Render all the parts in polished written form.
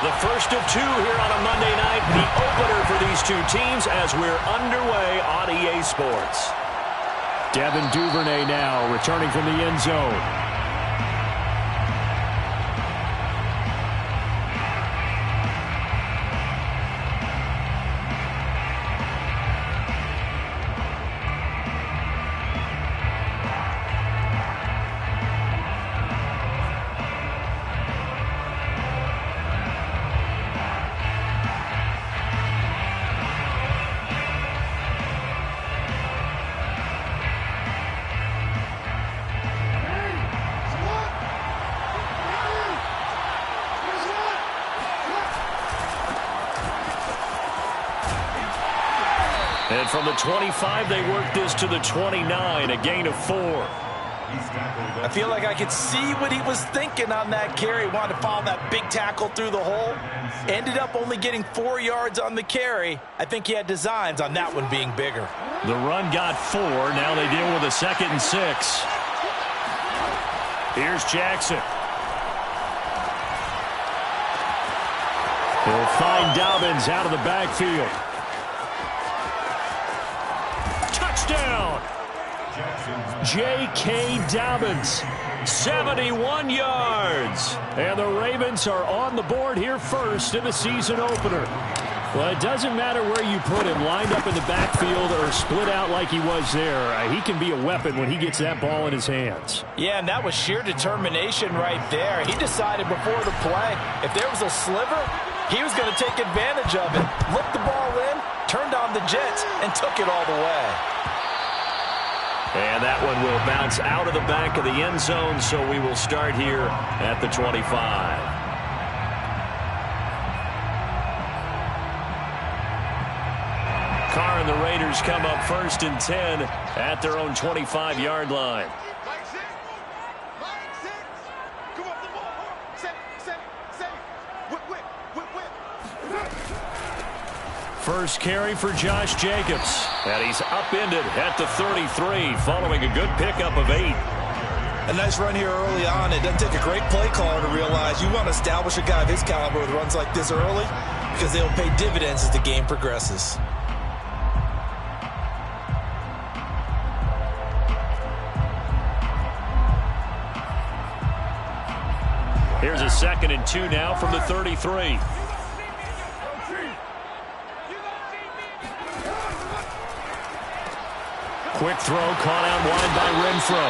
The first of two here on a Monday night, the opener for these two teams as we're underway on EA Sports. Devin Duvernay now returning from the end zone. And from the 25, they work this to the 29, a gain of 4. I feel like I could see what he was thinking on that carry. Wanted to follow that big tackle through the hole. Ended up only getting 4 yards on the carry. I think he had designs on that one being bigger. The run got 4. Now they deal with a 2nd and 6. Here's Jackson. He'll find Dobbins out of the backfield. Touchdown! J.K. Dobbins, 71 yards. And the Ravens are on the board here first in the season opener. Well, it doesn't matter where you put him, lined up in the backfield or split out like he was there. He can be a weapon when he gets that ball in his hands. Yeah, and that was sheer determination right there. He decided before the play, if there was a sliver, he was going to take advantage of it. Looked the ball in, turned on the jets, and took it all the way. And that one will bounce out of the back of the end zone, so we will start here at the 25. Carr and the Raiders come up 1st and 10 at their own 25-yard line. First carry for Josh Jacobs. And he's upended at the 33 following a good pickup of 8. A nice run here early on. It doesn't take a great play caller to realize you want to establish a guy of his caliber with runs like this early because they'll pay dividends as the game progresses. Here's a 2nd and 2 now from the 33. Quick throw caught out wide by Renfro.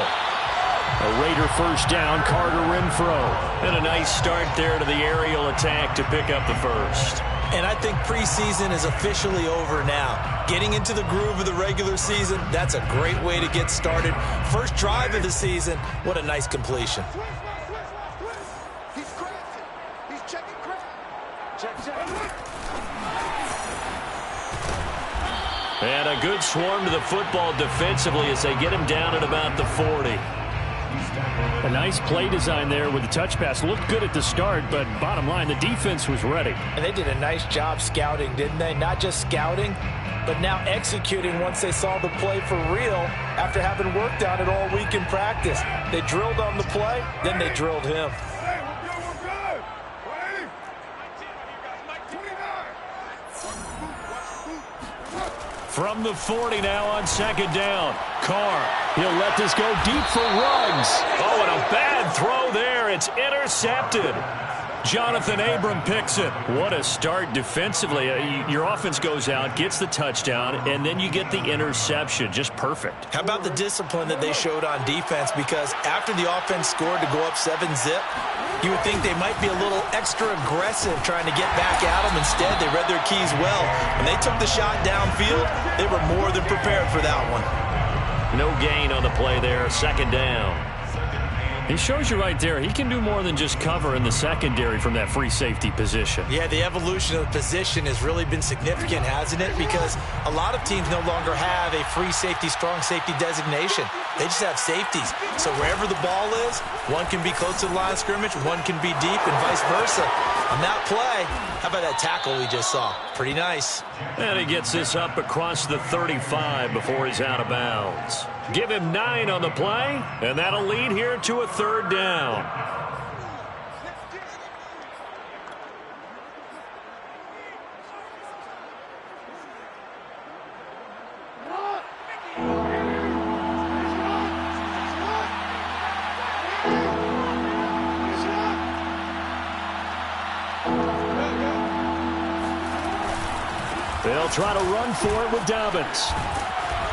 A Raider first down, Carter Renfro. And a nice start there to the aerial attack to pick up the first. And I think preseason is officially over now. Getting into the groove of the regular season, that's a great way to get started. First drive of the season, what a nice completion. And a good swarm to the football defensively as they get him down at about the 40. A nice play design there with the touch pass. Looked good at the start, but bottom line, the defense was ready. And they did a nice job scouting, didn't they? Not just scouting, but now executing once they saw the play for real after having worked on it all week in practice. They drilled on the play, then they drilled him. From the 40 now on 2nd down. Carr, he'll let this go deep for Ruggs. Oh, and a bad throw there. It's intercepted. Jonathan Abram picks it. What a start defensively. Your offense goes out, gets the touchdown, and then you get the interception. Just perfect. How about the discipline that they showed on defense? Because after the offense scored to go up 7-zip, you would think they might be a little extra aggressive trying to get back at them. Instead, they read their keys well. When they took the shot downfield, they were more than prepared for that one. No gain on the play there. 2nd down. He shows you right there, he can do more than just cover in the secondary from that free safety position. Yeah, the evolution of the position has really been significant, hasn't it? Because a lot of teams no longer have a free safety, strong safety designation. They just have safeties. So wherever the ball is, one can be close to the line of scrimmage, one can be deep, and vice versa. On that play, how about that tackle we just saw? Pretty nice. And he gets this up across the 35 before he's out of bounds. Give him 9 on the play, and that'll lead here to a 3rd down. They'll try to run for it with Dobbins.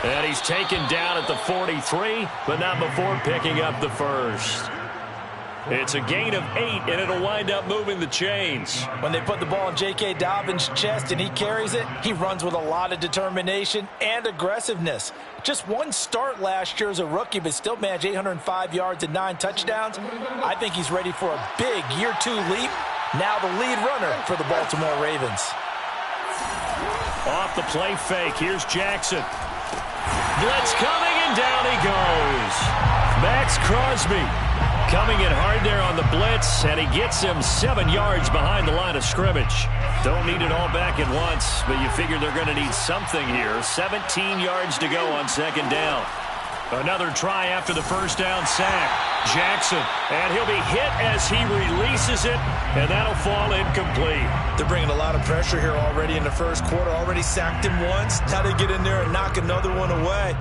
And he's taken down at the 43, but not before picking up the first. It's a gain of 8, and it'll wind up moving the chains. When they put the ball in J.K. Dobbins' chest and he carries it, he runs with a lot of determination and aggressiveness. Just one start last year as a rookie, but still managed 805 yards and 9 touchdowns. I think he's ready for a big year 2 leap. Now the lead runner for the Baltimore Ravens. Off the play fake, here's Jackson. Blitz coming, and down he goes. Max Crosby coming in hard there on the blitz, and he gets him 7 yards behind the line of scrimmage. Don't need it all back at once, but you figure they're going to need something here. 17 yards to go on second down. Another try after the first down sack. Jackson, and he'll be hit as he releases it, and that'll fall incomplete. They're bringing a lot of pressure here already in the first quarter. Already sacked him once. Now they get in there and knock another one away.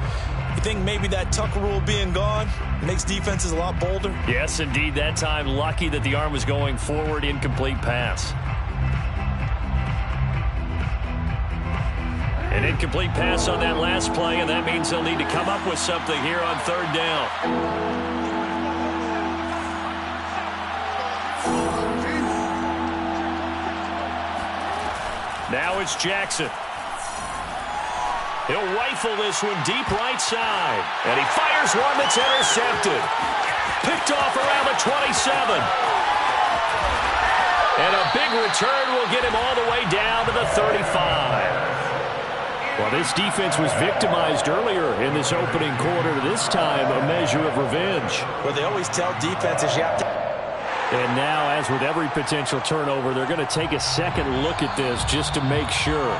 You think maybe that Tucker rule being gone makes defenses a lot bolder? Yes, indeed. That time, lucky that the arm was going forward. Incomplete pass. An incomplete pass on that last play, and that means they'll need to come up with something here on third down. Now it's Jackson. He'll rifle this one deep right side. And he fires one that's intercepted. Picked off around the 27. And a big return will get him all the way down to the 35. Well, this defense was victimized earlier in this opening quarter. This time, a measure of revenge. Well, they always tell defenses you have to... And now, as with every potential turnover, they're going to take a second look at this just to make sure.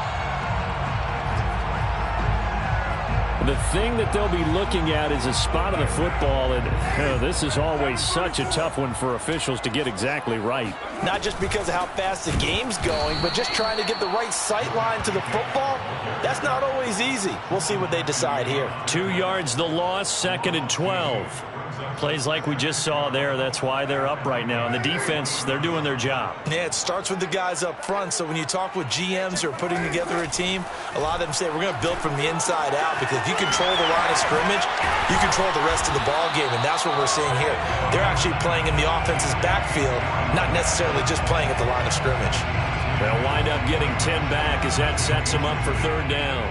The thing that they'll be looking at is a spot of the football, and this is always such a tough one for officials to get exactly right. Not just because of how fast the game's going, but just trying to get the right sight line to the football. That's not always easy. We'll see what they decide here. 2 yards the loss, 2nd and 12. Plays like we just saw there. That's why they're up right now. And the defense, they're doing their job. Yeah, it starts with the guys up front. So when you talk with GMs who are putting together a team, a lot of them say we're going to build from the inside out, because if you control the line of scrimmage, you control the rest of the ball game, and that's what we're seeing here. They're actually playing in the offense's backfield, not necessarily just playing at the line of scrimmage. They'll wind up getting 10 back as that sets them up for third down.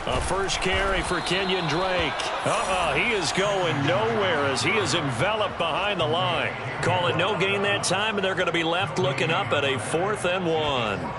A first carry for Kenyon Drake. He is going nowhere as he is enveloped behind the line. Call it no gain that time, and they're going to be left looking up at a 4th and 1.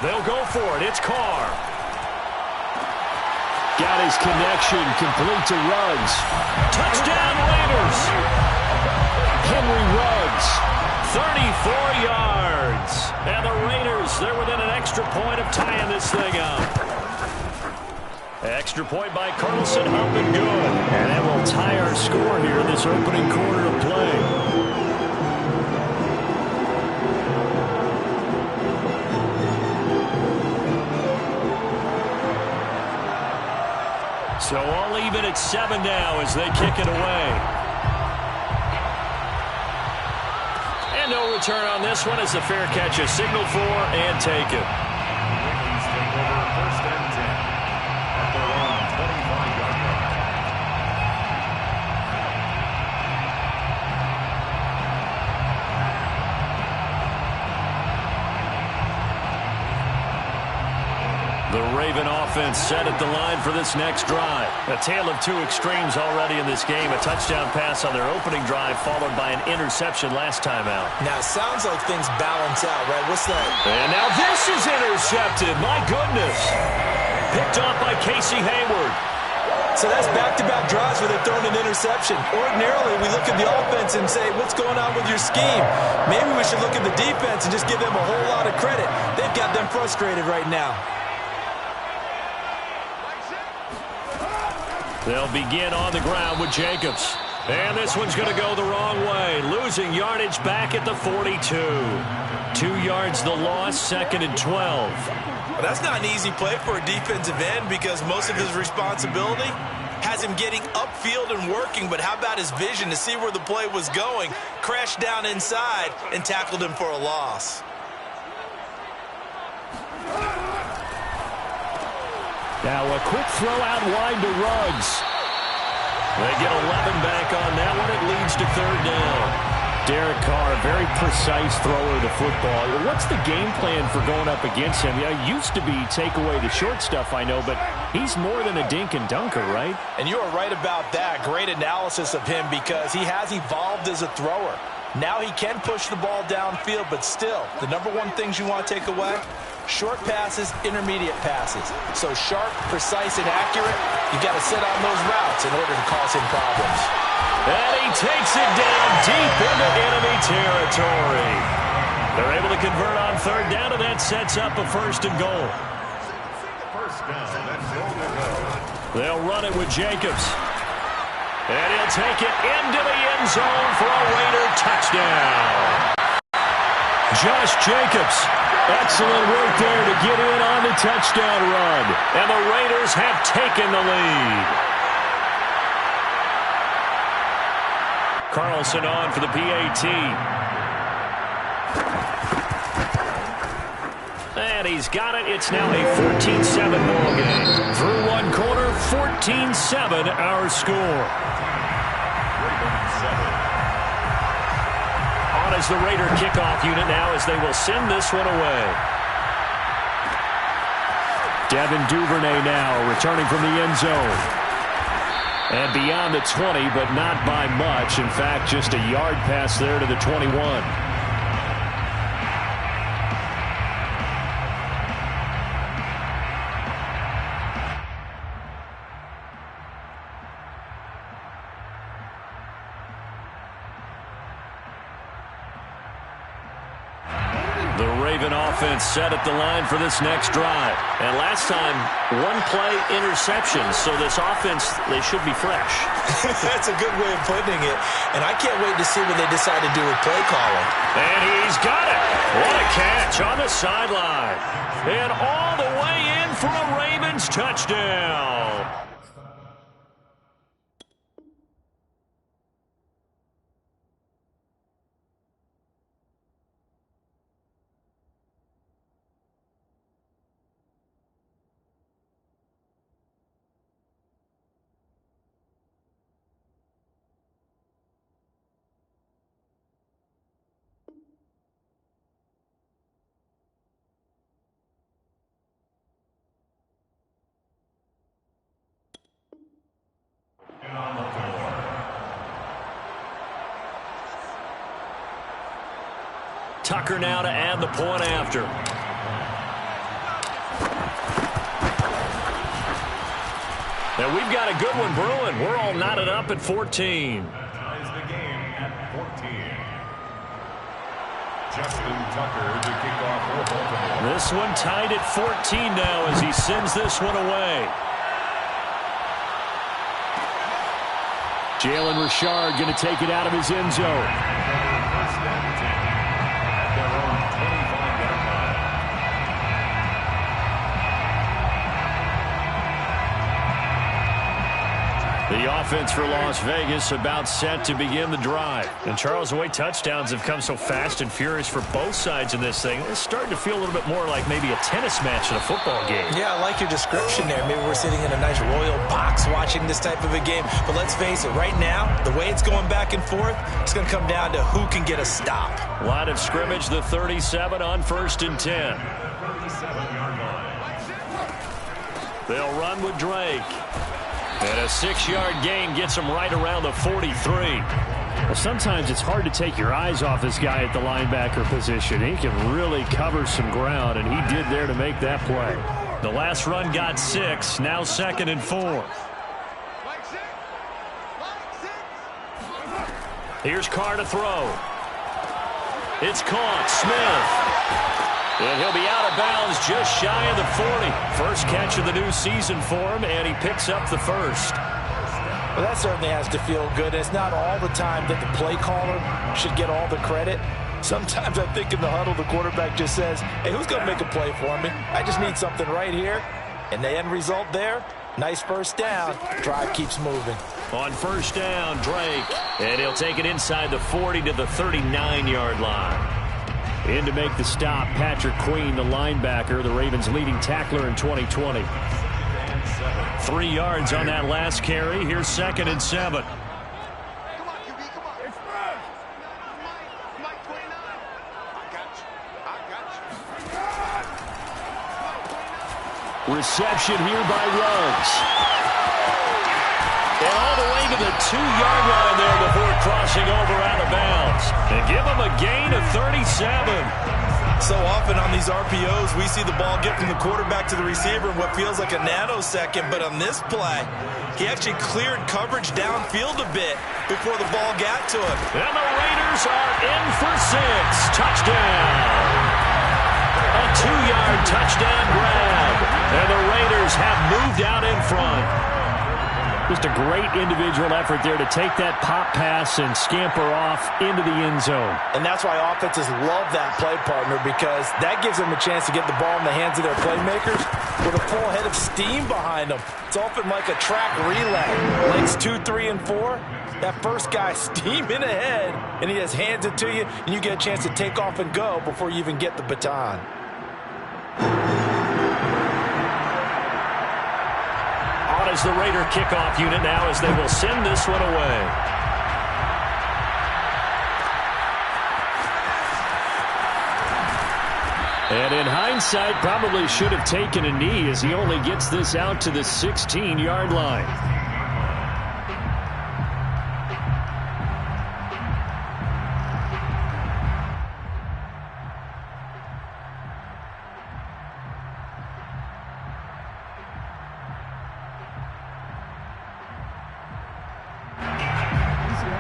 They'll go for it. It's Carr. Got his connection complete to Ruggs. Touchdown Raiders. Henry Ruggs, 34 yards. And the Raiders, they're within an extra point of tying this thing up. Extra point by Carlson, up and good. And that will tie our score here in this opening quarter of play. So all even at 7 now as they kick it away. And no return on this one as the fair catch is signaled for and taken. Ravens take over 1st and 10 at their own 25-yard line. The Raven offense set at the line for this next drive. A tale of two extremes already in this game. A touchdown pass on their opening drive followed by an interception last time out. Now, it sounds like things balance out, right? What's that? And now this is intercepted. My goodness. Picked off by Casey Hayward. So that's back-to-back drives where they've thrown an interception. Ordinarily, we look at the offense and say, what's going on with your scheme? Maybe we should look at the defense and just give them a whole lot of credit. They've got them frustrated right now. They'll begin on the ground with Jacobs. And this one's going to go the wrong way. Losing yardage back at the 42. 2 yards the loss, 2nd and 12. Well, that's not an easy play for a defensive end because most of his responsibility has him getting upfield and working, but how about his vision to see where the play was going, crashed down inside, and tackled him for a loss. Now a quick throw out wide to Ruggs. They get 11 back on that one. It leads to 3rd down. Derek Carr, very precise thrower of the football. What's the game plan for going up against him? Yeah, it used to be take away the short stuff, I know, but he's more than a dink and dunker, right? And you are right about that. Great analysis of him because he has evolved as a thrower. Now he can push the ball downfield, but still, the number one things you want to take away, short passes, intermediate passes. So sharp, precise, and accurate, you got to sit on those routes in order to cause him problems. And he takes it down deep into enemy territory. They're able to convert on 3rd down, and that sets up a 1st and goal. First down, that's all they go. They'll run it with Jacobs. And he'll take it into the end zone for a Raider touchdown. Josh Jacobs. Excellent work there to get in on the touchdown run. And the Raiders have taken the lead. Carlson on for the PAT. And he's got it. It's now a 14-7 ball game. Through one quarter, 14-7 our score. On as the Raider kickoff unit now as they will send this one away. Devin Duvernay now returning from the end zone. And beyond the 20, but not by much. In fact, just a yard pass there to the 21. The Raven offense set at the line for this next drive. And last time, one play interception. So this offense, they should be fresh. That's a good way of putting it. And I can't wait to see what they decide to do with play calling. And he's got it. What a catch on the sideline. And all the way in for a Ravens touchdown. Tucker now to add the point after. And we've got a good one brewing. We're all knotted up at 14. Ties the game at 14. Justin Tucker to kick off for Baltimore. This one tied at 14 now as he sends this one away. Jalen Richard going to take it out of his end zone. First down 10 at their own 25-yard line. The offense for Las Vegas about set to begin the drive. And Charles, the way touchdowns have come so fast and furious for both sides in this thing, it's starting to feel a little bit more like maybe a tennis match in a football game. Yeah, I like your description there. Maybe we're sitting in a nice royal box watching this type of a game. But let's face it, right now, the way it's going back and forth, it's going to come down to who can get a stop. Line of scrimmage, the 37 on 1st and 10. 37-yard line. They'll run with Drake. And a 6-yard gain gets him right around the 43. Well, sometimes it's hard to take your eyes off this guy at the linebacker position. He can really cover some ground, and he did there to make that play. The last run got 6, now 2nd and 4. Here's Carr to throw. It's caught. Smith. And he'll be out of bounds just shy of the 40. First catch of the new season for him, and he picks up the first. Well, that certainly has to feel good. It's not all the time that the play caller should get all the credit. Sometimes I think in the huddle, the quarterback just says, hey, who's going to make a play for me? I just need something right here. And the end result there, nice first down. Drive keeps moving. On first down, Drake. And he'll take it inside the 40 to the 39-yard line. In to make the stop, Patrick Queen, the linebacker, the Ravens' leading tackler in 2020. 3 yards on that last carry. Here's 2nd and 7. Reception here by Ruggs. And all the way to the 2-yard line there before crossing over out of bounds. And give him a gain of 37. So often on these RPOs, we see the ball get from the quarterback to the receiver in what feels like a nanosecond. But on this play, he actually cleared coverage downfield a bit before the ball got to him. And the Raiders are in for 6. Touchdown. A 2-yard touchdown grab. And the Raiders have moved out in front. Just a great individual effort there to take that pop pass and scamper off into the end zone. And that's why offenses love that play, partner, because that gives them a chance to get the ball in the hands of their playmakers with a full head of steam behind them. It's often like a track relay. Legs 2, 3, and 4. That first guy steaming ahead, and he just hands it to you, and you get a chance to take off and go before you even get the baton. On is the Raider kickoff unit now as they will send this one away. And in hindsight, probably should have taken a knee as he only gets this out to the 16-yard line.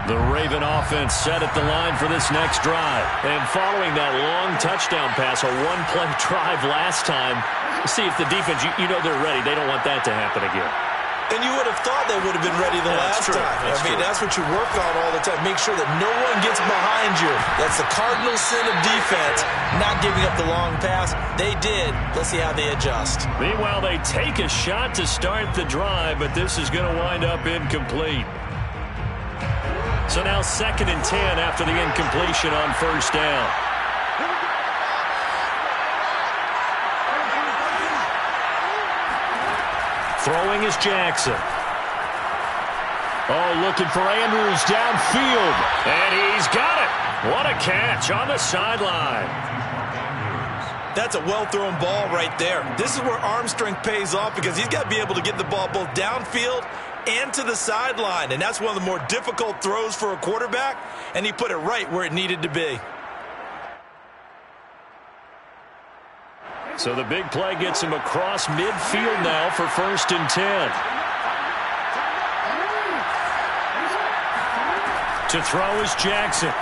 The Raven offense set at the line for this next drive. And following that long touchdown pass, a one-play drive last time, see if the defense, you know they're ready. They don't want that to happen again. And you would have thought they would have been ready the last time. That's what you work on all the time. Make sure that no one gets behind you. That's the cardinal sin of defense, not giving up the long pass. They did. Let's see how they adjust. Meanwhile, they take a shot to start the drive, but this is going to wind up incomplete. So now 2nd and 10 after the incompletion on first down. Throwing is Jackson. Oh, looking for Andrews downfield. And he's got it. What a catch on the sideline. That's a well-thrown ball right there. This is where arm strength pays off because he's got to be able to get the ball both downfield and to the sideline. And that's one of the more difficult throws for a quarterback. And he put it right where it needed to be. So the big play gets him across midfield now for 1st and 10. To throw is Jackson.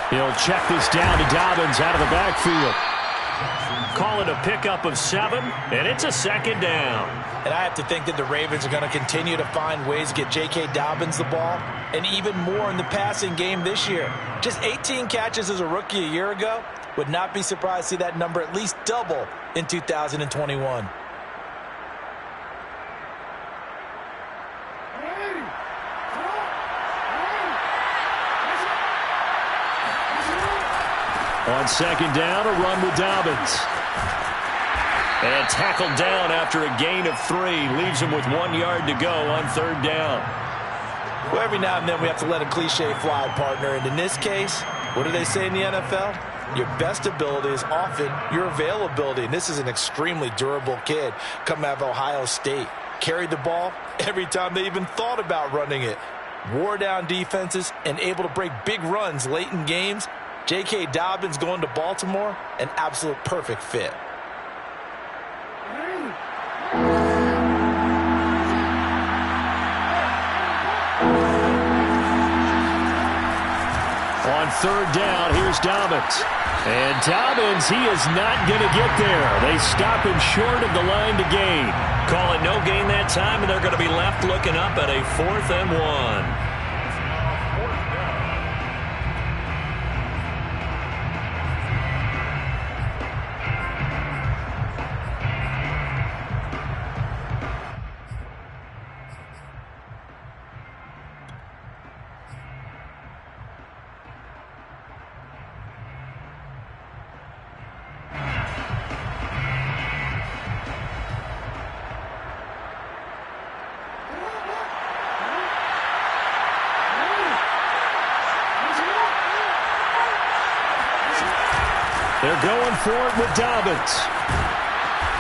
He'll check this down to Dobbins out of the backfield. Call it a pickup of 7, and it's a 2nd down. And I have to think that the Ravens are going to continue to find ways to get J.K. Dobbins the ball, and even more in the passing game this year. Just 18 catches as a rookie a year ago. Would not be surprised to see that number at least double in 2021. On 2nd down, a run with Dobbins. And tackled down after a gain of 3. Leaves him with 1 yard to go on 3rd down. Well, every now and then we have to let a cliche fly, partner. And in this case, what do they say in the NFL? Your best ability is often your availability. And this is an extremely durable kid coming out of Ohio State. Carried the ball every time they even thought about running it. Wore down defenses and able to break big runs late in games. J.K. Dobbins going to Baltimore, an absolute perfect fit. on third down. Here's Dobbins. And Dobbins, he is not going to get there. They stop him short of the line to gain. Call it no gain that time, and they're going to be left looking up at a 4th and 1. They're going for it with Dobbins.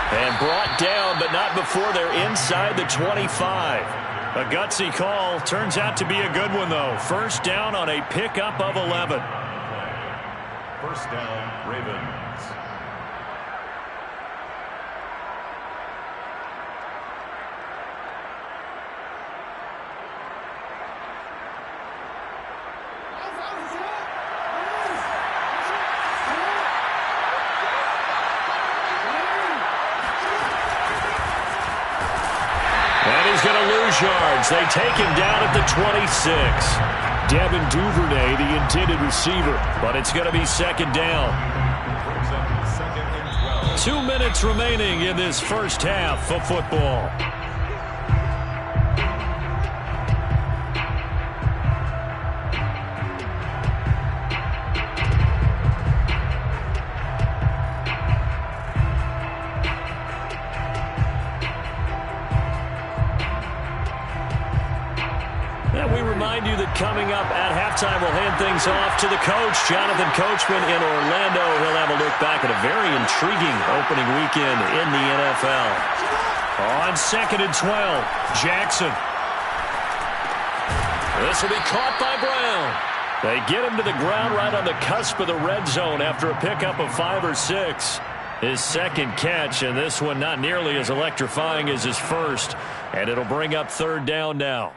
And brought down, but not before they're inside the 25. A gutsy call. Turns out to be a good one, though. First down on a pickup of 11. First down, Ravens. Yards. They take him down at the 26. Devin Duvernay, the intended receiver, but it's going to be second down. 2 minutes remaining in this first half of football. Coming up at halftime, we'll hand things off to the coach, Jonathan Coachman in Orlando. He'll have a look back at a very intriguing opening weekend in the NFL. On 2nd and 12, Jackson. This will be caught by Brown. They get him to the ground right on the cusp of the red zone after a pickup of 5 or 6. His second catch, and this one not nearly as electrifying as his first. And it'll bring up third down now.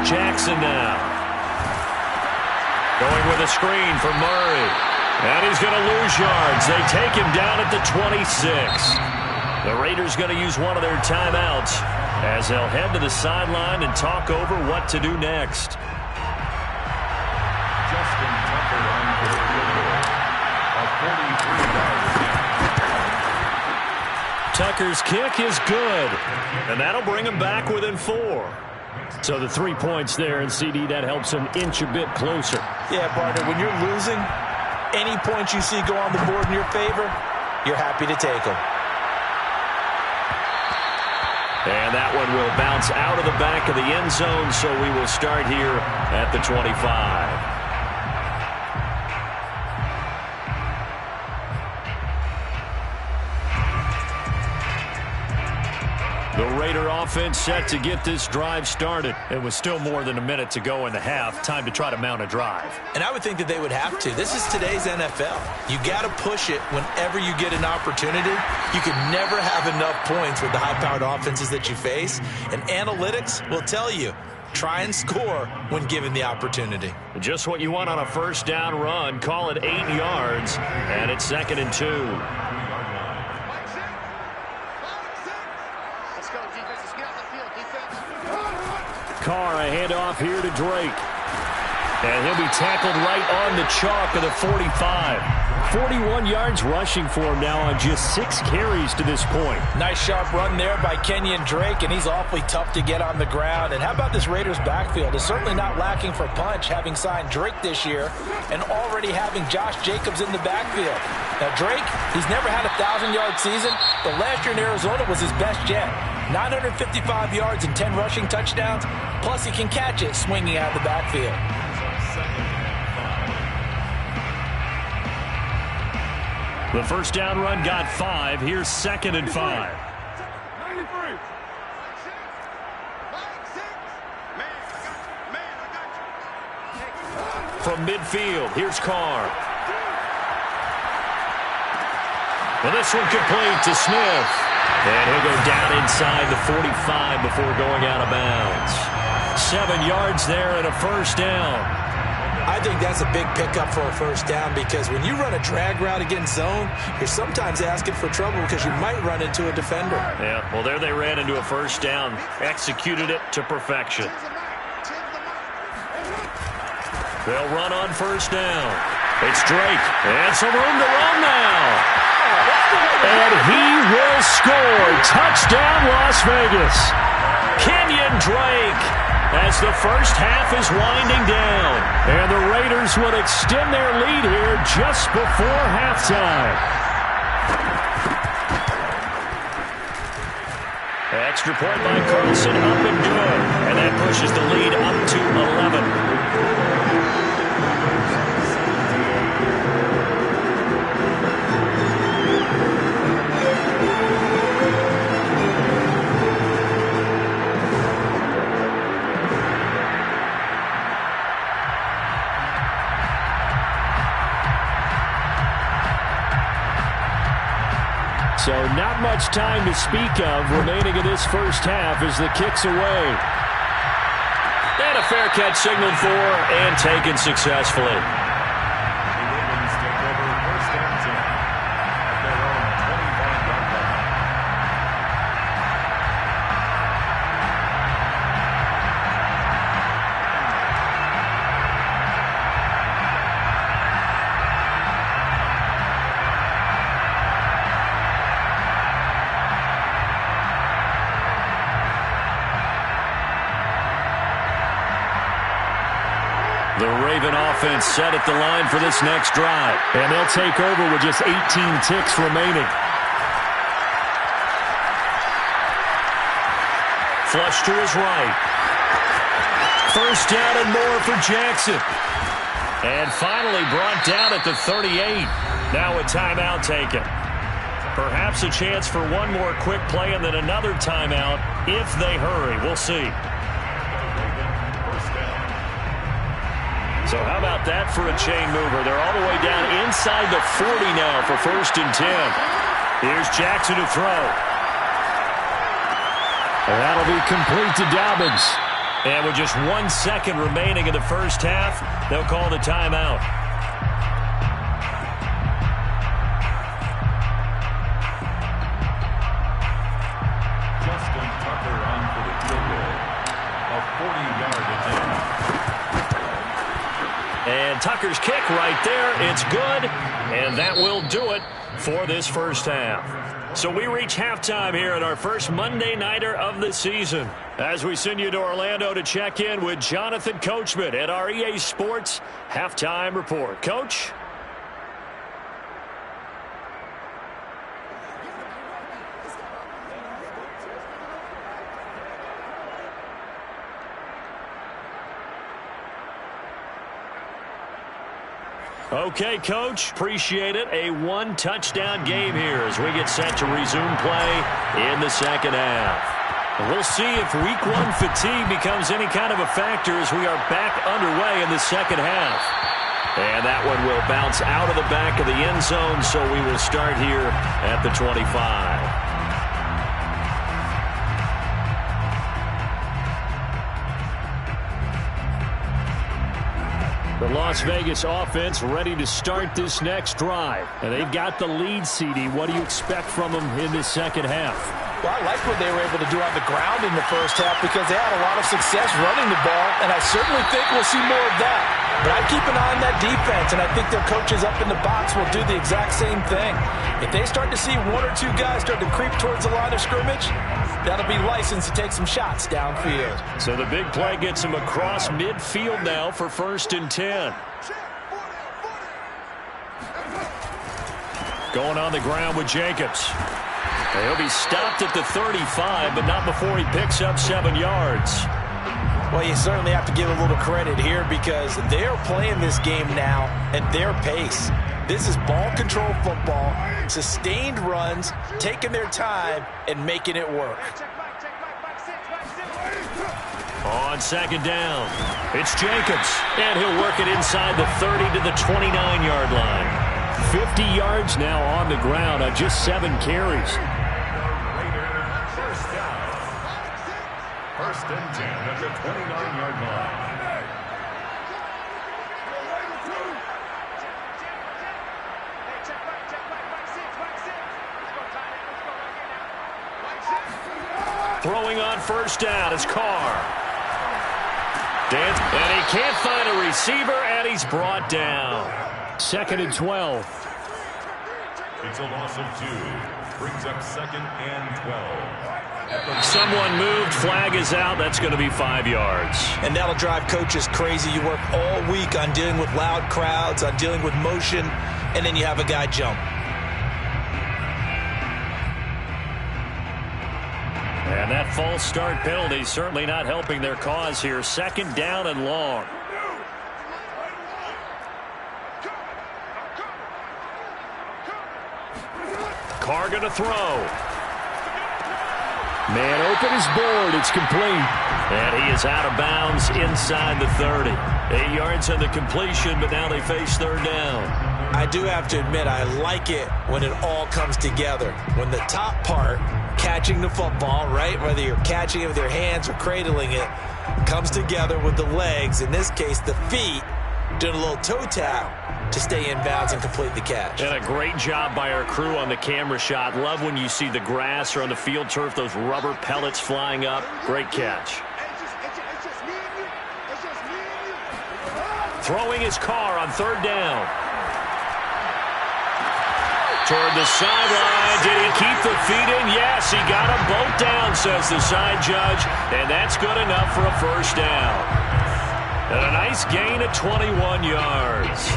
Jackson now. Going with a screen for Murray. And he's going to lose yards. They take him down at the 26. The Raiders going to use one of their timeouts as they'll head to the sideline and talk over what to do next. Justin Tucker on for the field goal. A 43-yard attempt. Tucker's kick is good. And that'll bring him back within 4. So the 3 points there, and CD, that helps him inch a bit closer. Yeah, partner, when you're losing, any points you see go on the board in your favor, you're happy to take them. And that one will bounce out of the back of the end zone, so we will start here at the 25. The Raider offense set to get this drive started. It was still more than a minute to go in the half. Time to try to mount a drive. And I would think that they would have to. This is today's NFL. You got to push it whenever you get an opportunity. You can never have enough points with the high-powered offenses that you face. And analytics will tell you, try and score when given the opportunity. Just what you want on a first down run. Call it 8 yards. And it's 2nd and 2. Carr, a handoff here to Drake. And he'll be tackled right on the chalk of the 45. 41 yards rushing for him now on just 6 carries to this point. Nice sharp run there by Kenyon Drake, and he's awfully tough to get on the ground. And how about this Raiders backfield? It's certainly not lacking for punch, having signed Drake this year and already having Josh Jacobs in the backfield. Now Drake, he's never had a 1,000-yard season, but last year in Arizona was his best yet. 955 yards and 10 rushing touchdowns, plus he can catch it swinging out of the backfield. The first down run got 5. Here's 2nd and 5. from midfield. Here's Carr. And this one complete to Smith. And he'll go down inside the 45 before going out of bounds. 7 yards there and a first down. I think that's a big pickup for a first down because when you run a drag route against zone, you're sometimes asking for trouble because you might run into a defender. Yeah, well, there they ran into a first down. Executed it to perfection. They'll run on first down. It's Drake. And some room to run now. And he will score. Touchdown, Las Vegas. Kenyon Drake as the first half is winding down. And the Raiders would extend their lead here just before halftime. Extra point by Carlson, up and good. And that pushes the lead up to 11. So not much time to speak of remaining in this first half as the kick's away. And a fair catch signaled for and taken successfully. The Ravens take over first and 10 at their own 25-yard line. The Raven offense set at the line for this next drive. And they'll take over with just 18 ticks remaining. Flush to his right. First down and more for Jackson. And finally brought down at the 38. Now a timeout taken. Perhaps a chance for one more quick play and then another timeout if they hurry. We'll see. So how about that for a chain mover? They're all the way down inside the 40 now for first and 10. Here's Jackson to throw. And that'll be complete to Dobbins. And with just 1 second remaining in the first half, they'll call the timeout. Justin Tucker on for the field goal. A 40-yard attempt. And Tucker's kick right there. It's good. And that will do it for this first half. So we reach halftime here at our first Monday Nighter of the season. As we send you to Orlando to check in with Jonathan Coachman at our EA Sports Halftime Report. Coach? Okay, Coach. Appreciate it. A one-touchdown game here as we get set to resume play in the second half. And we'll see if Week 1 fatigue becomes any kind of a factor as we are back underway in the second half. And that one will bounce out of the back of the end zone, so we will start here at the 25. The Las Vegas offense ready to start this next drive. And they've got the lead, CD. What do you expect from them in this second half? Well, I like what they were able to do on the ground in the first half because they had a lot of success running the ball, and I certainly think we'll see more of that. But I keep an eye on that defense, and I think their coaches up in the box will do the exact same thing. If they start to see one or two guys start to creep towards the line of scrimmage, that'll be licensed to take some shots downfield. So the big play gets him across midfield now for first and 10. Going on the ground with Jacobs. He'll be stopped at the 35, but not before he picks up 7 yards. Well, you certainly have to give a little credit here because they're playing this game now at their pace. This is ball control football, sustained runs, taking their time, and making it work. On second down, it's Jacobs, and he'll work it inside the 30 to the 29-yard line. 50 yards now on the ground on just 7 carries. First down. First and 10 at the 29-yard line. Throwing on first down is Carr. And he can't find a receiver, and he's brought down. 2nd and 12. It's a loss of 2. Brings up 2nd and 12. Someone moved. Flag is out. That's going to be 5 yards. And that'll drive coaches crazy. You work all week on dealing with loud crowds, on dealing with motion, and then you have a guy jump. And that false start penalty certainly not helping their cause here. 2nd down and long. Carr going to throw. Man open is board. It's complete. And he is out of bounds inside the 30. 8 yards on the completion, but now they face 3rd down. I do have to admit, I like it when it all comes together. When the top part, catching the football, right, whether you're catching it with your hands or cradling it, comes together with the legs, in this case the feet, doing a little toe tap to stay in bounds and complete the catch. And a great job by our crew on the camera shot. Love when you see the grass or on the field turf, those rubber pellets flying up. Great catch. Throwing his Carr on 3rd down. Toward the sideline. Did he keep the feet in? Yes, he got them both down, says the side judge. And that's good enough for a 1st down. And a nice gain of 21 yards.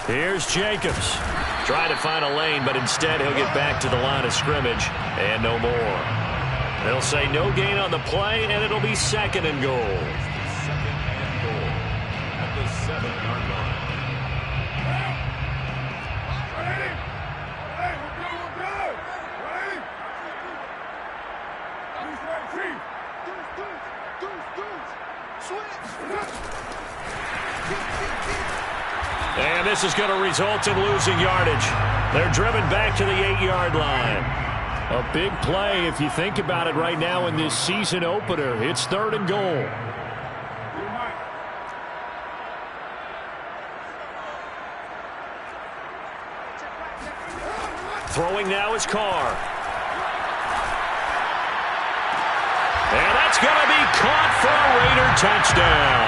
Here's Jacobs. Trying to find a lane, but instead he'll get back to the line of scrimmage and no more. They'll say no gain on the play, and it'll be 2nd and goal. 2nd and goal at the 7-yard line. And this is going to result in losing yardage. They're driven back to the 8-yard line. A big play if you think about it right now in this season opener. It's 3rd and goal. Throwing now is Carr. And that's going to be caught for a Raider touchdown.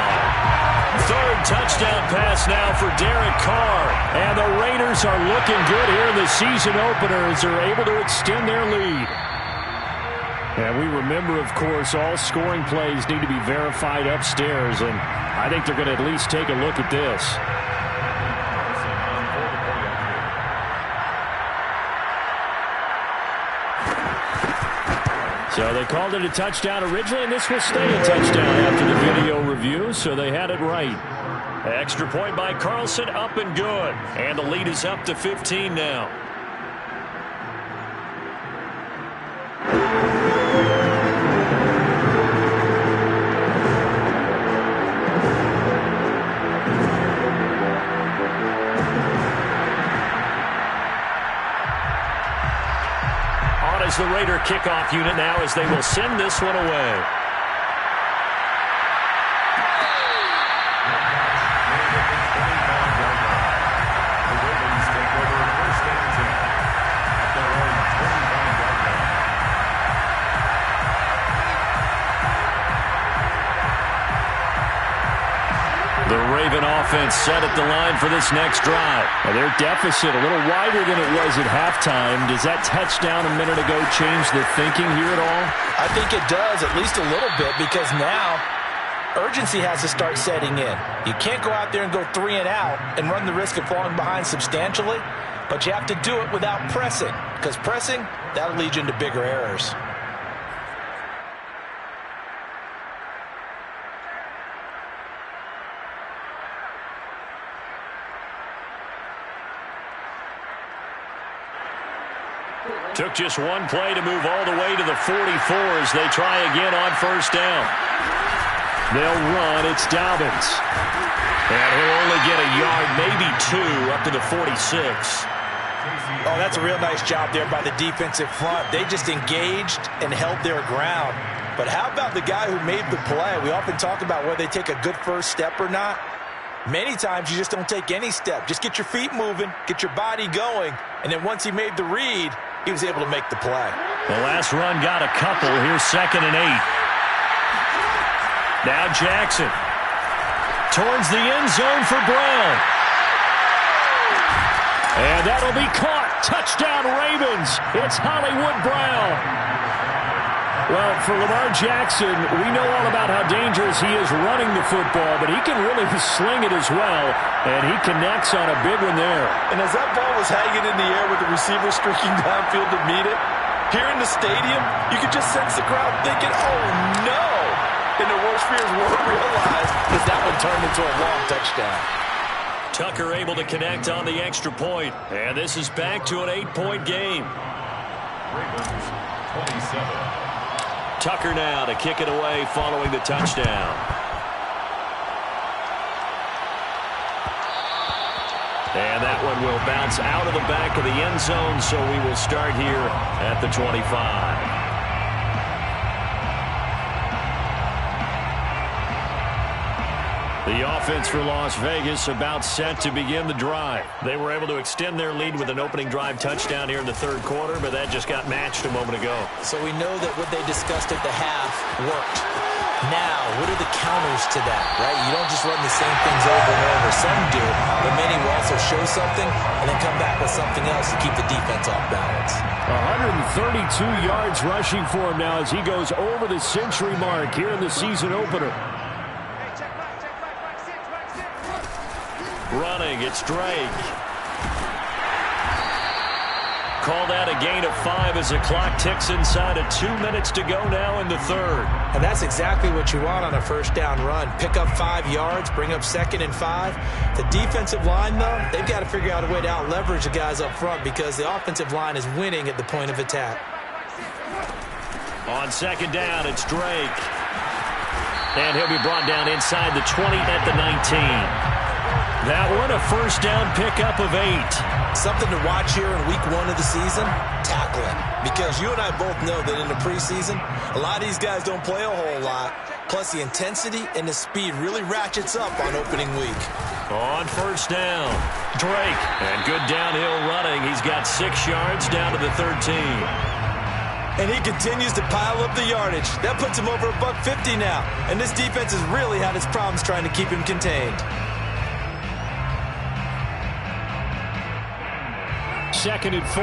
3rd touchdown pass now for Derek Carr. And the Raiders are looking good here in the season opener as they're able to extend their lead. And we remember, of course, all scoring plays need to be verified upstairs. And I think they're going to at least take a look at this. So they called it a touchdown originally, and this will stay a touchdown after the video review, so they had it right. Extra point by Carlson, up and good. And the lead is up to 15 now. Is the Raider kickoff unit now as they will send this one away. The Raven offense set at the line for this next drive. Now their deficit a little wider than it was at halftime. Does that touchdown a minute ago change the thinking here at all? I think it does, at least a little bit, because now urgency has to start setting in. You can't go out there and go 3 and out and run the risk of falling behind substantially, but you have to do it without pressing, because pressing, that'll lead you into bigger errors. Took just one play to move all the way to the 44 as they try again on first down. They'll run. It's Dobbins. And he'll only get a yard, maybe two, up to the 46. Oh, that's a real nice job there by the defensive front. They just engaged and held their ground. But how about the guy who made the play? We often talk about whether they take a good first step or not. Many times you just don't take any step. Just get your feet moving, get your body going, and then once he made the read, he was able to make the play. The last run got a couple. Here's 2nd and 8. Now Jackson. Towards the end zone for Brown. And that'll be caught. Touchdown Ravens. It's Hollywood Brown. Well, for Lamar Jackson, we know all about how dangerous he is running the football, but he can really sling it as well, and he connects on a big one there. And as that ball was hanging in the air with the receiver streaking downfield to meet it, here in the stadium, you could just sense the crowd thinking, oh, no. And the worst fears were realized as that one turned into a long touchdown. Tucker able to connect on the extra point, and this is back to an 8-point game. Ravens 27. Tucker now to kick it away following the touchdown. And that one will bounce out of the back of the end zone, so we will start here at the 25. The offense for Las Vegas about set to begin the drive. They were able to extend their lead with an opening drive touchdown here in the third quarter, but that just got matched a moment ago. So we know that what they discussed at the half worked. Now, what are the counters to that, right? You don't just run the same things over and over. Some do, but many will also show something and then come back with something else to keep the defense off balance. 132 yards rushing for him now as he goes over the century mark here in the season opener. Running, it's Drake. Called out a gain of 5 as the clock ticks inside of 2 minutes to go now in the third. And that's exactly what you want on a first down run. Pick up 5 yards, bring up 2nd and 5. The defensive line, though, they've got to figure out a way to out-leverage the guys up front because the offensive line is winning at the point of attack. On 2nd down, it's Drake. And he'll be brought down inside the 20 at the 19. That one, a first down pickup of 8. Something to watch here in week 1 of the season, tackling. Because you and I both know that in the preseason, a lot of these guys don't play a whole lot. Plus, the intensity and the speed really ratchets up on opening week. On first down, Drake. And good downhill running. He's got 6 yards down to the 13. And he continues to pile up the yardage. That puts him over $150 now. And this defense has really had its problems trying to keep him contained. 2nd and 4.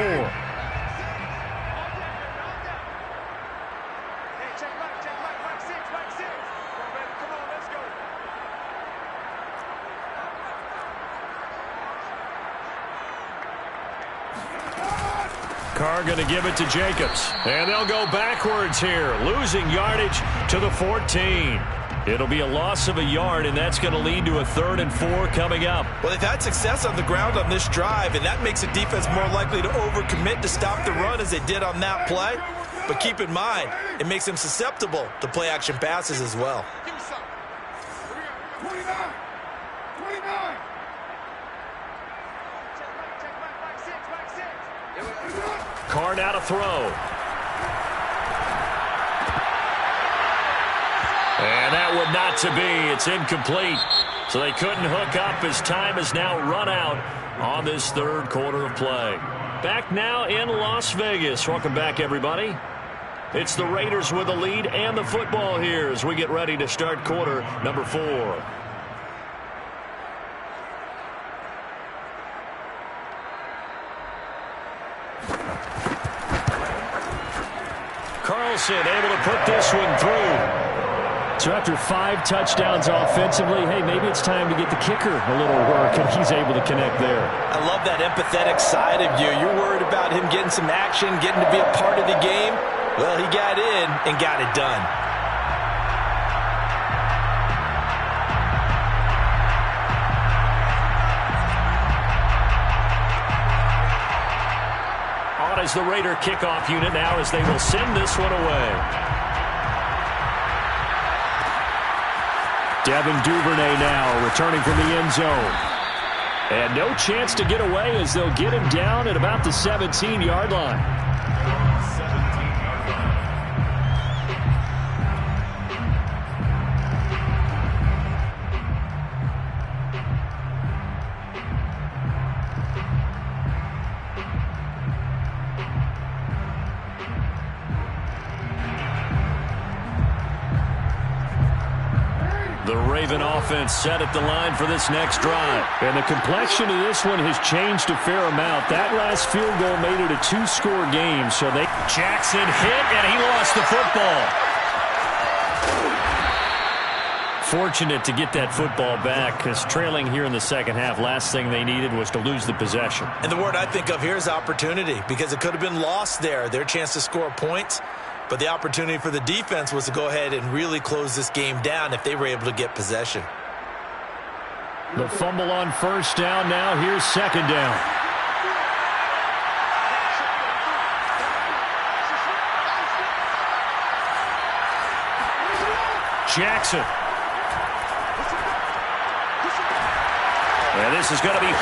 Carr going to give it to Jacobs. And they'll go backwards here, losing yardage to the 14. It'll be a loss of a yard, and that's going to lead to a 3rd and 4 coming up. Well, they've had success on the ground on this drive, and that makes the defense more likely to overcommit to stop the run as they did on that play. But keep in mind, it makes them susceptible to play-action passes as well. Carr now to throw. And that would not to be. It's incomplete. So they couldn't hook up as time has now run out on this third quarter of play. Back now in Las Vegas. Welcome back, everybody. It's the Raiders with the lead and the football here as we get ready to start quarter number 4. Carlson able to put this one through. So after 5 touchdowns offensively, hey, maybe it's time to get the kicker a little work, and he's able to connect there. I love that empathetic side of you. You're worried about him getting some action, getting to be a part of the game. Well, he got in and got it done. On a is the Raider kickoff unit now as they will send this one away. Devin Duvernay now returning from the end zone. And no chance to get away as they'll get him down at about the 17-yard line. The Raven offense set at the line for this next drive. And the complexion of this one has changed a fair amount. That last field goal made it a two-score game, so they... Jackson hit, and he lost the football. Fortunate to get that football back, because trailing here in the second half, last thing they needed was to lose the possession. And the word I think of here is opportunity, because it could have been lost there. Their chance to score points. But the opportunity for the defense was to go ahead and really close this game down if they were able to get possession. The fumble on first down now. Here's second down. Jackson. And this is going to be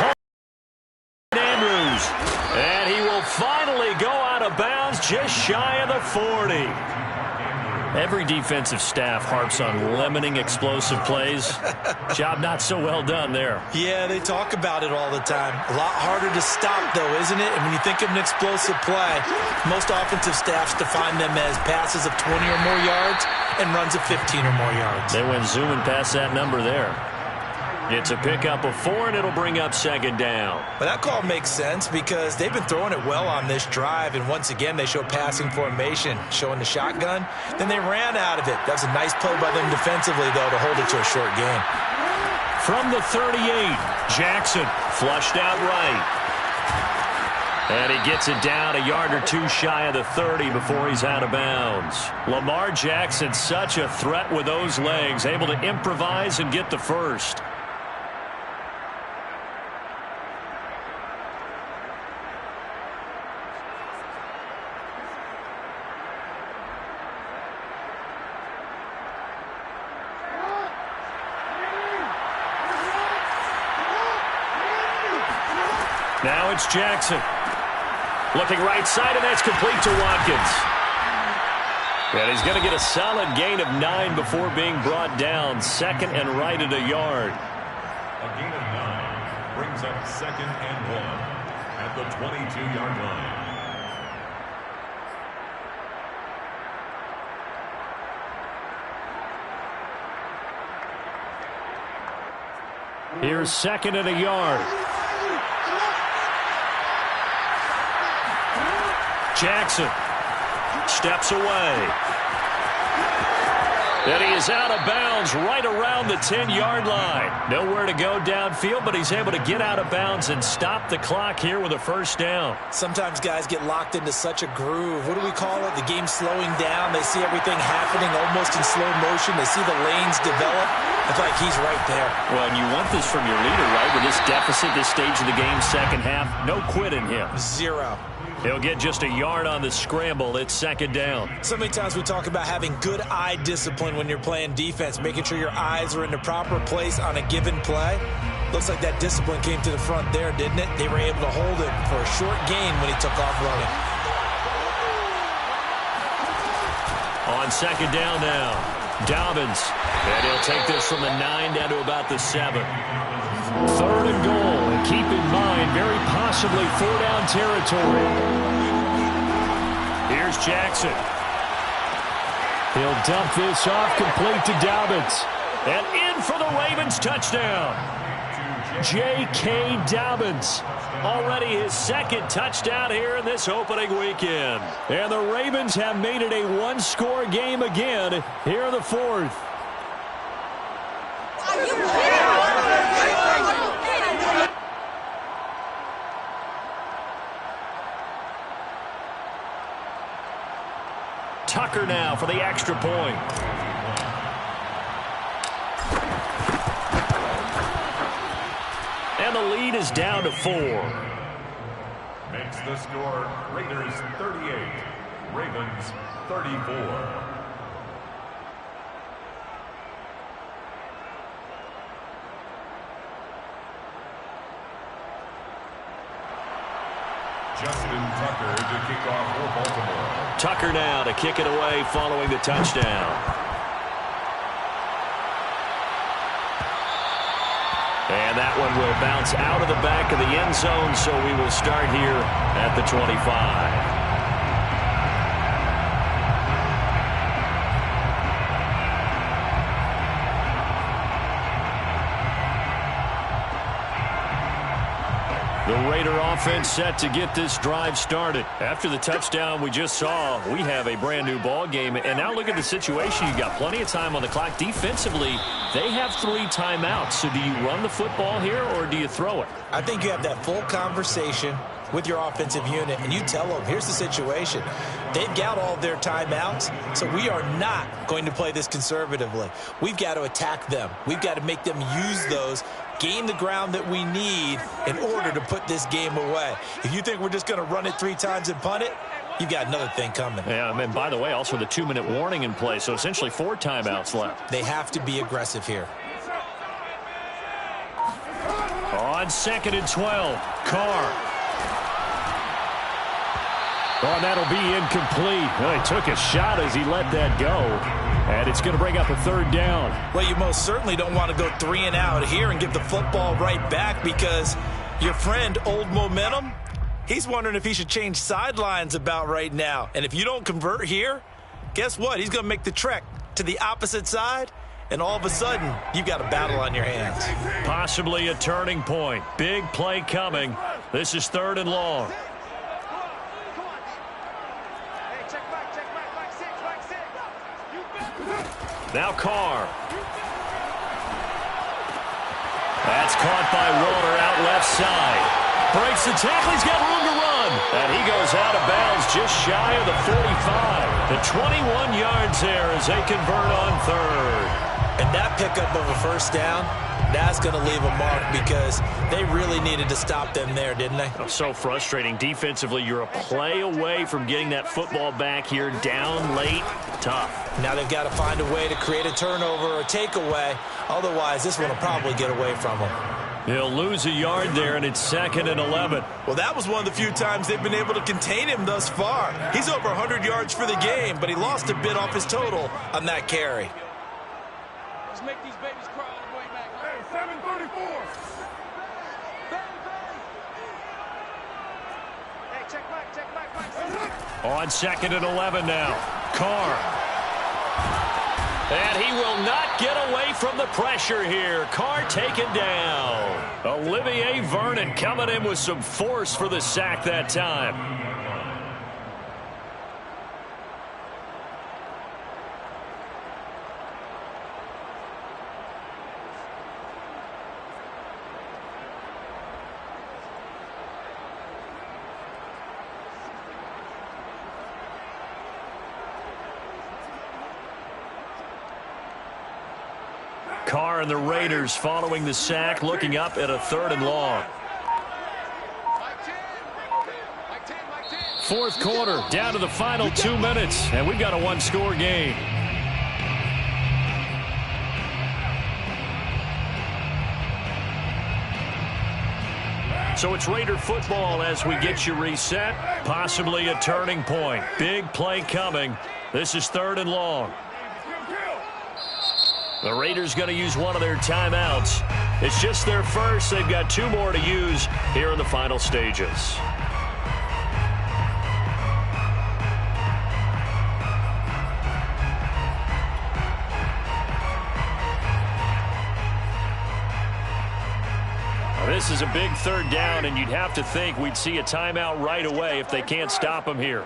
Andrews. And he will finally go out of bounds just shy of the 40. Every defensive staff harps on limiting explosive plays. Job not so well done there. Yeah, they talk about it all the time. A lot harder to stop, though, isn't it? And when you think of an explosive play, most offensive staffs define them as passes of 20 or more yards and runs of 15 or more yards. They went zooming past that number there. It's a pickup of 4, and it'll bring up second down. But that call makes sense because they've been throwing it well on this drive, and once again, they show passing formation, showing the shotgun. Then they ran out of it. That's a nice play by them defensively, though, to hold it to a short gain. From the 38, Jackson flushed out right. And he gets it down a yard or two shy of the 30 before he's out of bounds. Lamar Jackson, such a threat with those legs, able to improvise and get the first. Now it's Jackson. Looking right side, and that's complete to Watkins. And he's going to get a solid gain of 9 before being brought down. Second and right at a yard. A gain of 9 brings up second and 1 at the 22-yard line. Here's second and a yard. Jackson steps away. And he is out of bounds right around the 10-yard line. Nowhere to go downfield, but he's able to get out of bounds and stop the clock here with a first down. Sometimes guys get locked into such a groove. What do we call it? The game's slowing down. They see everything happening almost in slow motion. They see the lanes develop. I feel like he's right there. Well, and you want this from your leader, right? With this deficit, this stage of the game, second half, no quit in him. 0. He'll get just a yard on the scramble. It's second down. So many times we talk about having good eye discipline when you're playing defense, making sure your eyes are in the proper place on a given play. Looks like that discipline came to the front there, didn't it? They were able to hold it for a short gain when he took off running. On second down now, Dobbins. And he'll take this from the 9 down to about the 7. Third and goal. And keep in mind, very possibly 4-down territory. Here's Jackson. He'll dump this off, complete to Dobbins. And in for the Ravens touchdown. J.K. Dobbins. Already his second touchdown here in this opening weekend. And the Ravens have made it a one-score game again here in the fourth. Tucker now for the extra point. And the lead is down to 4. Makes the score Raiders 38, Ravens 34. Justin Tucker to kick off for Baltimore. Tucker now to kick it away following the touchdown. And that one will bounce out of the back of the end zone, so we will start here at the 25. The Raider offense set to get this drive started. After the touchdown we just saw, we have a brand new ball game. And now look at the situation. You've got plenty of time on the clock. Defensively, they have 3 timeouts. So do you run the football here or do you throw it? I think you have that full conversation with your offensive unit, and you tell them, here's the situation. They've got all their timeouts, so we are not going to play this conservatively. We've got to attack them. We've got to make them use those, gain the ground that we need in order to put this game away. If you think we're just going to run it 3 times and punt it, you've got another thing coming. Yeah, and by the way, also the 2-minute warning in play, so essentially 4 timeouts left. They have to be aggressive here. On 2nd and 12, Carr. Oh, and that'll be incomplete. Well, he took a shot as he let that go. And it's going to bring up a 3rd down. Well, you most certainly don't want to go 3 and out here and give the football right back, because your friend, Old Momentum, he's wondering if he should change sidelines about right now. And if you don't convert here, guess what? He's going to make the trek to the opposite side, and all of a sudden, you've got a battle on your hands. Possibly a turning point. Big play coming. This is 3rd and long. Now Carr. That's caught by Walter out left side. Breaks the tackle. He's got room to run. And he goes out of bounds just shy of the 45. The 21 yards there as they convert on 3rd. And that pickup of a 1st down, that's going to leave a mark, because they really needed to stop them there, didn't they? Oh, so frustrating. Defensively, you're a play away from getting that football back here. Down late, tough. Now they've got to find a way to create a turnover or a takeaway. Otherwise, this one will probably get away from them. He'll lose a yard there, and it's 2nd and 11. Well, that was one of the few times they've been able to contain him thus far. He's over 100 yards for the game, but he lost a bit off his total on that carry. Let's make these babies cry on the way back. Hey, 734. Hey, check back. On 2nd and 11 now. Carr. And he will not get away from the pressure here. Carr taken down. Olivier Vernon coming in with some force for the sack that time. Carr and the Raiders following the sack, looking up at a 3rd and long. 4th quarter, down to the final 2 minutes, and we've got a 1-score game. So it's Raider football as we get you reset. Possibly a turning point. Big play coming. This is 3rd and long. The Raiders going to use one of their timeouts. It's just their first. They've got 2 more to use here in the final stages. This is a big 3rd down, and you'd have to think we'd see a timeout right away if they can't stop him here.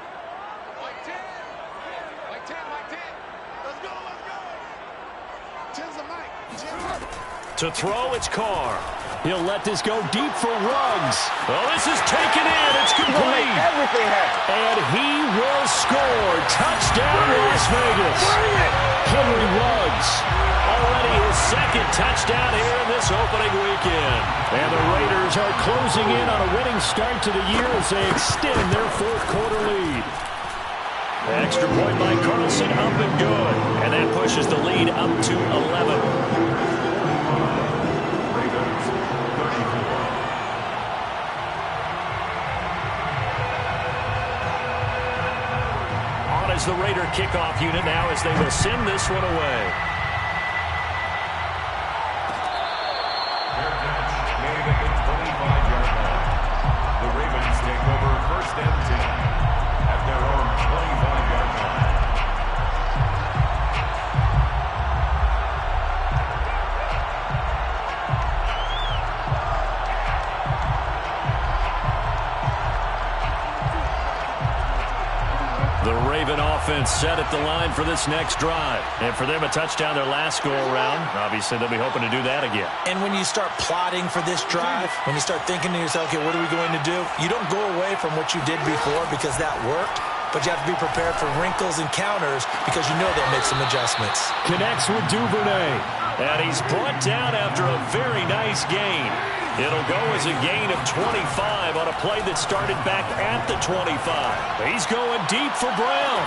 To throw, it's Carr. He'll let this go deep for Ruggs. Well, this is taken in. It's complete. And he will score. Touchdown, Las Vegas. Henry Ruggs. Already his 2nd second touchdown here in this opening weekend. And the Raiders are closing in on a winning start to the year as they extend their fourth quarter lead. Extra point by Carlson, up and good. And that pushes the lead up to 11. Is the Raider kickoff unit now as they will send this one away. Their catch made at the 25-yard line. The Ravens take over first and 10 at their own 25-yard line. The Raven offense set at the line for this next drive. And for them, a touchdown their last go-around. Obviously, they'll be hoping to do that again. And when you start plotting for this drive, when you start thinking to yourself, okay, what are we going to do? You don't go away from what you did before because that worked. But you have to be prepared for wrinkles and counters because you know they'll make some adjustments. Connects with Duvernay. And he's brought down after a very nice gain. It'll go as a gain of 25 on a play that started back at the 25. He's going deep for Brown.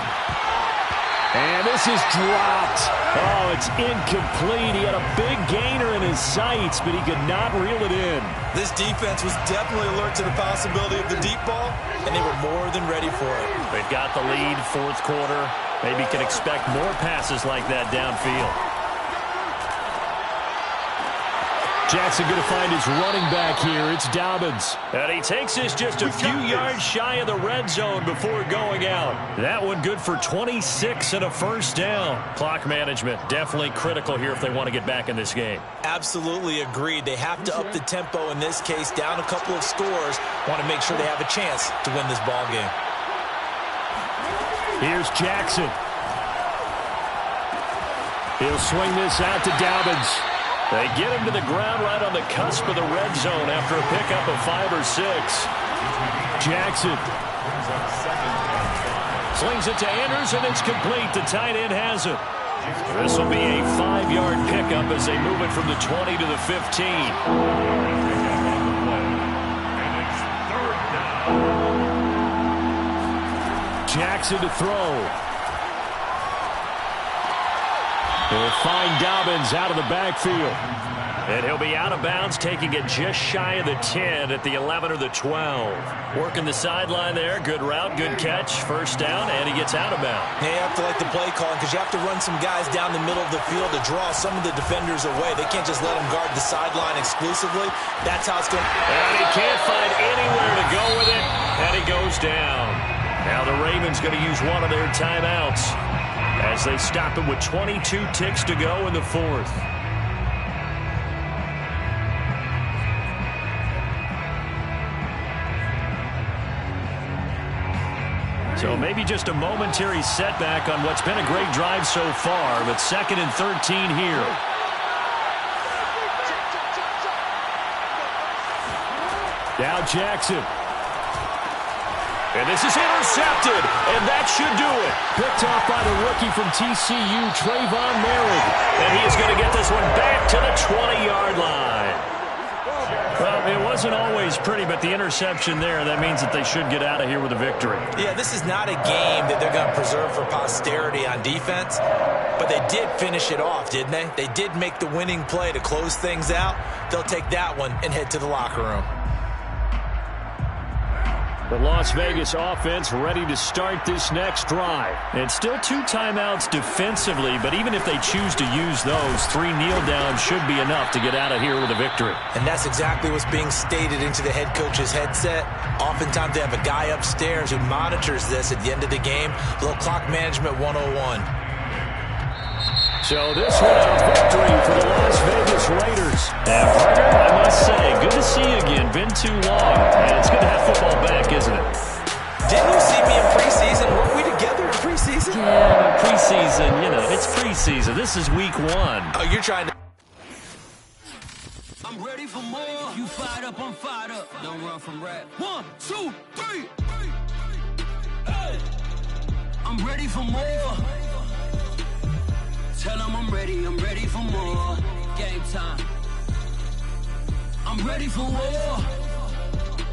And this is dropped. Oh, it's incomplete. He had a big gainer in his sights, but he could not reel it in. This defense was definitely alert to the possibility of the deep ball, and they were more than ready for it. They've got the lead, fourth quarter. Maybe can expect more passes like that downfield. Jackson going to find his running back here. It's Dobbins. And he takes this just a few yards shy of the red zone before going out. That one good for 26 and a first down. Clock management definitely critical here if they want to get back in this game. Absolutely agreed. They have to up the tempo in this case, down a couple of scores. Want to make sure they have a chance to win this ball game. Here's Jackson. He'll swing this out to Dobbins. They get him to the ground right on the cusp of the red zone after a pickup of 5 or 6. Jackson slings it to Anders, and it's complete. The tight end has it. This will be a 5-yard pickup as they move it from the 20 to the 15. Jackson to throw. He'll find Dobbins out of the backfield. And he'll be out of bounds, taking it just shy of the 10 at the 11 or the 12. Working the sideline there. Good route, good catch. First down, and he gets out of bounds. Yeah, you have to like the play calling because you have to run some guys down the middle of the field to draw some of the defenders away. They can't just let them guard the sideline exclusively. That's how it's going. And he can't find anywhere to go with it, and he goes down. Now the Ravens going to use one of their timeouts as they stop it with 22 ticks to go in the fourth. So maybe just a momentary setback on what's been a great drive so far, but 2nd and 13 here. Now Jackson. And this is intercepted, and that should do it. Picked off by the rookie from TCU, Trayvon Merritt. And he is going to get this one back to the 20-yard line. Well, it wasn't always pretty, but the interception there, that means that they should get out of here with a victory. Yeah, this is not a game that they're going to preserve for posterity on defense, but they did finish it off, didn't they? They did make the winning play to close things out. They'll take that one and head to the locker room. The Las Vegas offense ready to start this next drive. And still 2 timeouts defensively, but even if they choose to use those, 3 kneel downs should be enough to get out of here with a victory. And that's exactly what's being stated into the head coach's headset. Oftentimes they have a guy upstairs who monitors this at the end of the game. A little clock management 101. So this one a victory for the Las Vegas Raiders. And Parker, I must say, good to see you again. Been too long. And it's good to have football back, isn't it? Didn't you see me in preseason? Weren't we together in preseason? Yeah, preseason, you know, it's preseason. This is week 1. Oh, you're trying to... I'm ready for more. You fired up, I'm fired up. Don't run from rap. 1, 2, 3. Hey. I'm ready for more. Tell them I'm ready for more. Game time. I'm ready for war.